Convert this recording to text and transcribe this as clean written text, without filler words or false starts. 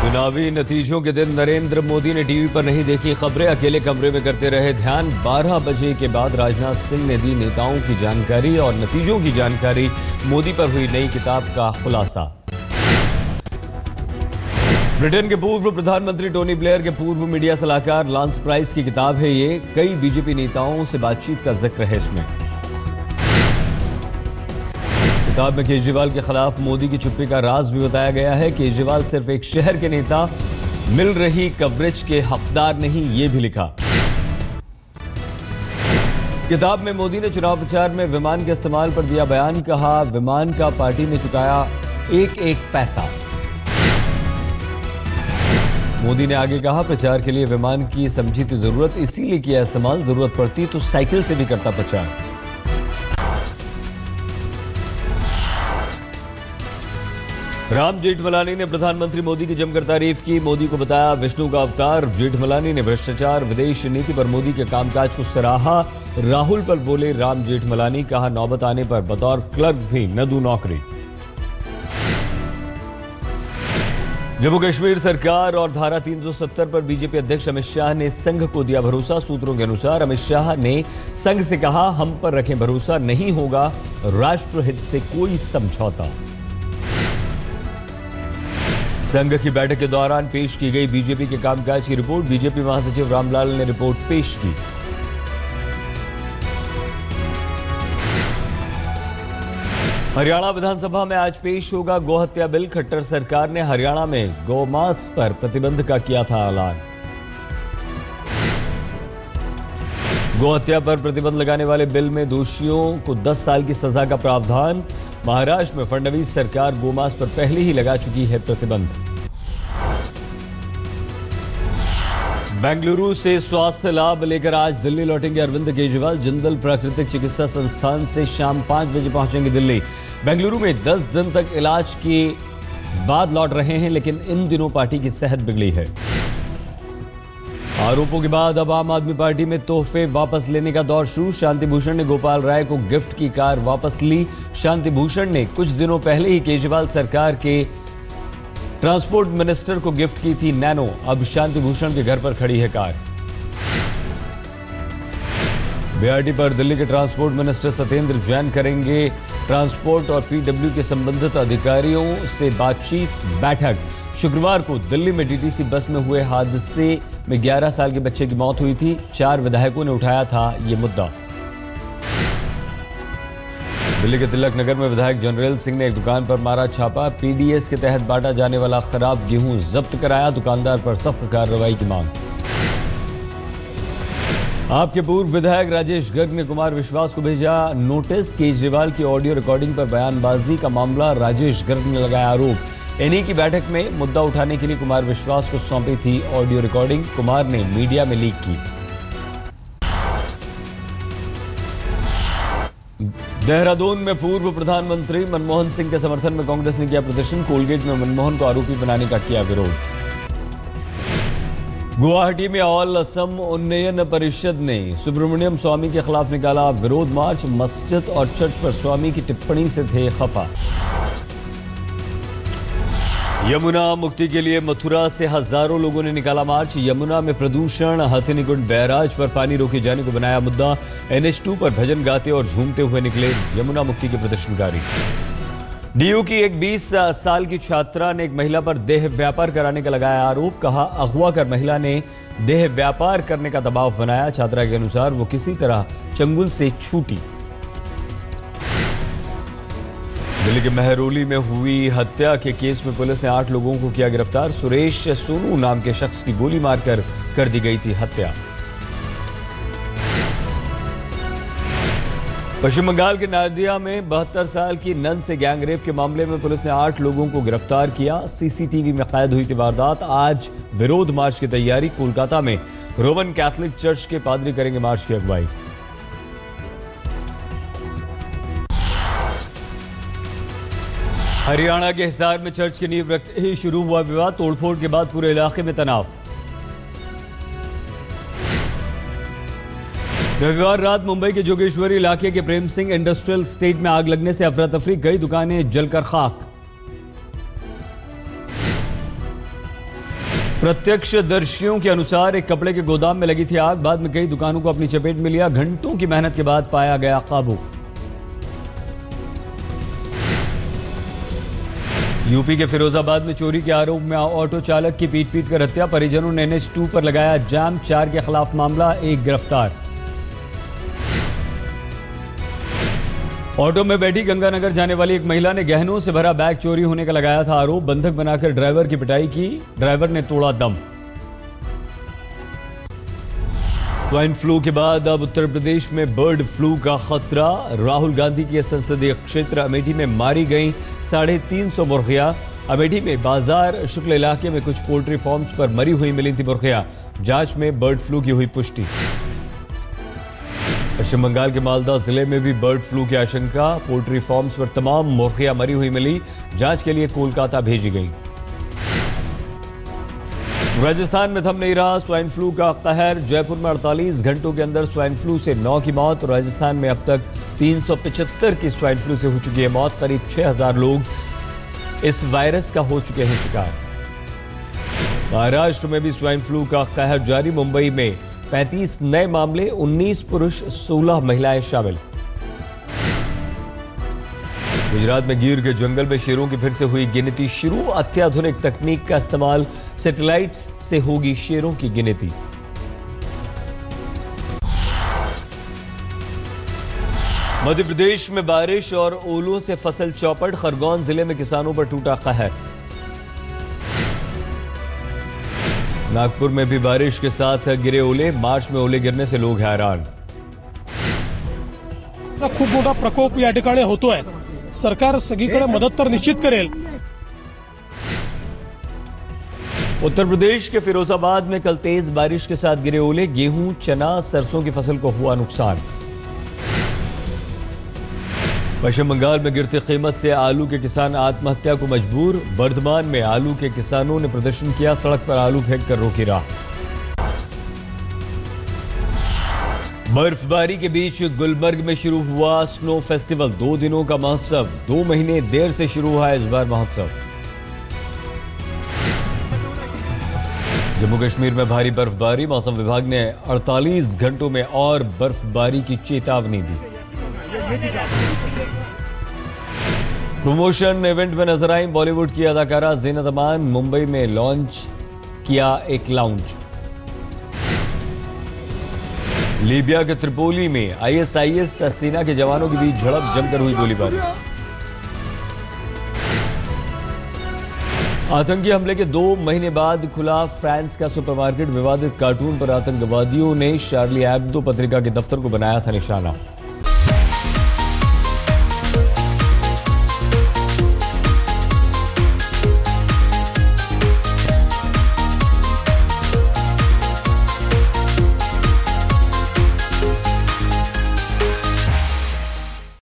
चुनावी नतीजों के दिन नरेंद्र मोदी ने टीवी पर नहीं देखी खबरें, अकेले कमरे में करते रहे ध्यान। 12 बजे के बाद राजनाथ सिंह ने दी नेताओं की जानकारी और नतीजों की जानकारी। मोदी पर हुई नई किताब का खुलासा। ब्रिटेन के पूर्व प्रधानमंत्री टोनी ब्लेयर के पूर्व मीडिया सलाहकार लांस प्राइस की किताब है ये। कई बीजेपी नेताओं से बातचीत का जिक्र है इसमें। किताब में केजरीवाल के खिलाफ मोदी की चुप्पी का राज भी बताया गया है। केजरीवाल सिर्फ एक शहर के नेता, मिल रही कवरेज के हकदार नहीं, ये भी लिखा। किताब में मोदी ने चुनाव प्रचार में विमान के इस्तेमाल पर दिया बयान। कहा, विमान का पार्टी ने चुकाया एक एक पैसा। मोदी ने आगे कहा, प्रचार के लिए विमान की समझी थी जरूरत, इसीलिए किया इस्तेमाल। जरूरत पड़ती तो साइकिल से भी करता प्रचार। राम जेठमलानी ने प्रधानमंत्री मोदी की जमकर तारीफ की। मोदी को बताया विष्णु का अवतार। जेठमलानी ने भ्रष्टाचार, विदेश नीति पर मोदी के कामकाज को सराहा। राहुल पर बोले राम जेठमलानी। कहा, नौबत आने पर बतौर क्लर्क भी न दूं नौकरी। जम्मू कश्मीर सरकार और धारा 370 पर बीजेपी अध्यक्ष अमित शाह ने संघ को दिया भरोसा। सूत्रों के अनुसार अमित शाह ने संघ से कहा, हम पर रखें भरोसा, नहीं होगा राष्ट्रहित से कोई समझौता। संघ की बैठक के दौरान पेश की गई बीजेपी के कामकाज की रिपोर्ट। बीजेपी महासचिव रामलाल ने रिपोर्ट पेश की। हरियाणा विधानसभा में आज पेश होगा गौहत्या बिल। खट्टर सरकार ने हरियाणा में गौमांस पर प्रतिबंध का किया था ऐलान। गौहत्या पर प्रतिबंध लगाने वाले बिल में दोषियों को 10 साल की सजा का प्रावधान। महाराष्ट्र में फडणवीस सरकार गोमांस पर पहले ही लगा चुकी है प्रतिबंध। बेंगलुरु से स्वास्थ्य लाभ लेकर आज दिल्ली लौटेंगे अरविंद केजरीवाल। जिंदल प्राकृतिक चिकित्सा संस्थान से शाम 5 बजे पहुंचेंगे दिल्ली। बेंगलुरु में 10 दिन तक इलाज के बाद लौट रहे हैं, लेकिन इन दिनों पार्टी की सेहत बिगड़ी है। आरोपों के बाद अब आम आदमी पार्टी में तोहफे वापस लेने का दौर शुरू। शांति भूषण ने गोपाल राय को गिफ्ट की कार वापस ली। शांति भूषण ने कुछ दिनों पहले ही केजरीवाल सरकार के ट्रांसपोर्ट मिनिस्टर को गिफ्ट की थी नैनो। अब शांति भूषण के घर पर खड़ी है कार। बीआरटी पर दिल्ली के ट्रांसपोर्ट मिनिस्टर सत्येंद्र जैन करेंगे ट्रांसपोर्ट और पीडब्ल्यू के संबंधित अधिकारियों से बातचीत। बैठक। शुक्रवार को दिल्ली में डीटीसी बस में हुए हादसे में 11 साल के बच्चे की मौत हुई थी। 4 विधायकों ने उठाया था ये मुद्दा। दिल्ली के तिलक नगर में विधायक जनरल सिंह ने एक दुकान पर मारा छापा। पीडीएस के तहत बांटा जाने वाला खराब गेहूं जब्त कराया। दुकानदार पर सख्त कार्रवाई की मांग। आपके पूर्व विधायक राजेश गर्ग ने कुमार विश्वास को भेजा नोटिस। केजरीवाल की ऑडियो रिकॉर्डिंग पर बयानबाजी का मामला। राजेश गर्ग ने लगाया आरोप। एनई की बैठक में मुद्दा उठाने के लिए कुमार विश्वास को सौंपी थी ऑडियो रिकॉर्डिंग। कुमार ने मीडिया में लीक की। देहरादून में पूर्व प्रधानमंत्री मनमोहन सिंह के समर्थन में कांग्रेस ने किया प्रदर्शन। कोलगेट में मनमोहन को आरोपी बनाने का किया विरोध। गुवाहाटी में ऑल असम उन्नयन परिषद ने सुब्रमण्यम स्वामी के खिलाफ निकाला विरोध मार्च। मस्जिद और चर्च पर स्वामी की टिप्पणी से थे खफा। यमुना मुक्ति के लिए मथुरा से हजारों लोगों ने निकाला मार्च। यमुना में प्रदूषण, हथिनीकुंड बैराज पर पानी रोके जाने को बनाया मुद्दा। NH2 पर भजन गाते और झूमते हुए निकले यमुना मुक्ति के प्रदर्शनकारी। डीयू की एक 20 साल की छात्रा ने एक महिला पर देह व्यापार कराने का लगाया आरोप। कहा, अगवा कर महिला ने देह व्यापार करने का दबाव बनाया। छात्रा के अनुसार वो किसी तरह चंगुल से छूटी। दिल्ली के महरौली में हुई हत्या के केस में पुलिस ने 8 लोगों को किया गिरफ्तार। सुरेश सोनू नाम के शख्स की गोली मारकर कर दी गई थी हत्या। पश्चिम बंगाल के नादिया में 72 साल की नन से गैंगरेप के मामले में पुलिस ने 8 लोगों को गिरफ्तार किया। सीसीटीवी में कैद हुई थी वारदात। आज विरोध मार्च की तैयारी। कोलकाता में रोमन कैथोलिक चर्च के पादरी करेंगे मार्च की अगुवाई। हरियाणा के हिसार में चर्च की नींव रखते ही शुरू हुआ विवाद। तोड़फोड़ के बाद पूरे इलाके में तनाव। रविवार रात मुंबई के जोगेश्वरी इलाके के प्रेम सिंह इंडस्ट्रियल स्टेट में आग लगने से अफरा तफरी। कई दुकानें जलकर खाक। प्रत्यक्षदर्शियों के अनुसार एक कपड़े के गोदाम में लगी थी आग, बाद में कई दुकानों को अपनी चपेट में लिया। घंटों की मेहनत के बाद पाया गया काबू। यूपी के फिरोजाबाद में चोरी के आरोप में ऑटो चालक की पीट कर हत्या, परिजनों ने NH2 पर लगाया जाम, 4 के खिलाफ मामला, 1 गिरफ्तार। ऑटो में बैठी गंगानगर जाने वाली एक महिला ने गहनों से भरा बैग चोरी होने का लगाया था आरोप, बंधक बनाकर ड्राइवर की पिटाई की, ड्राइवर ने तोड़ा दम। स्वाइन फ्लू के बाद अब उत्तर प्रदेश में बर्ड फ्लू का खतरा। राहुल गांधी के संसदीय क्षेत्र अमेठी में मारी गई 350 मुर्गियां। अमेठी में बाजार शुक्ल इलाके में कुछ पोल्ट्री फार्म्स पर मरी हुई मिली थी मुर्गियां, जांच में बर्ड फ्लू की हुई पुष्टि। पश्चिम बंगाल के मालदा जिले में भी बर्ड फ्लू की आशंका, पोल्ट्री फार्म्स पर तमाम मुर्गियां मरी हुई मिली, जांच के लिए कोलकाता भेजी गई। राजस्थान में थम नहीं रहा स्वाइन फ्लू का कहर, जयपुर में 48 घंटों के अंदर स्वाइन फ्लू से 9 की मौत। राजस्थान में अब तक 375 की स्वाइन फ्लू से हो चुकी है मौत, करीब 6000 लोग इस वायरस का हो चुके हैं शिकार। महाराष्ट्र में भी स्वाइन फ्लू का कहर जारी, मुंबई में 35 नए मामले, 19 पुरुष 16 महिलाएं शामिल। गुजरात में गिर के जंगल में शेरों की फिर से हुई गिनती शुरू, अत्याधुनिक तकनीक का इस्तेमाल, सैटेलाइट्स से होगी शेरों की गिनती। मध्य प्रदेश में बारिश और ओलों से फसल चौपट, खरगोन जिले में किसानों पर टूटा कहर। नागपुर में भी बारिश के साथ गिरे ओले, मार्च में ओले गिरने से लोग हैरान। खूप मोठा प्रकोप या ठिकाणी होतोय, सरकार सगळीकडे मदत तर निश्चित करेल। उत्तर प्रदेश के फिरोजाबाद में कल तेज बारिश के साथ गिरे ओले, गेहूं, चना, सरसों की फसल को हुआ नुकसान। पश्चिम बंगाल में गिरती कीमत से आलू के किसान आत्महत्या को मजबूर, बर्धमान में आलू के किसानों ने प्रदर्शन किया, सड़क पर आलू फेंककर रोकी राह। बर्फबारी के बीच गुलमर्ग में शुरू हुआ स्नो फेस्टिवल, 2 दिनों का महोत्सव, 2 महीने देर से शुरू हुआ इस बार महोत्सव। जम्मू कश्मीर में भारी बर्फबारी, मौसम विभाग ने 48 घंटों में और बर्फबारी की चेतावनी दी। प्रमोशन इवेंट में नजर आई बॉलीवुड की अदाकारा ज़ीनत अमान, मुंबई में लॉन्च किया एक लाउंज। लीबिया के त्रिपोली में ISIS सेना के जवानों के बीच झड़प, जमकर हुई गोलीबारी। आतंकी हमले के 2 महीने बाद खुला फ्रांस का सुपरमार्केट, विवादित कार्टून पर आतंकवादियों ने शार्ली एब्दो पत्रिका के दफ्तर को बनाया था निशाना।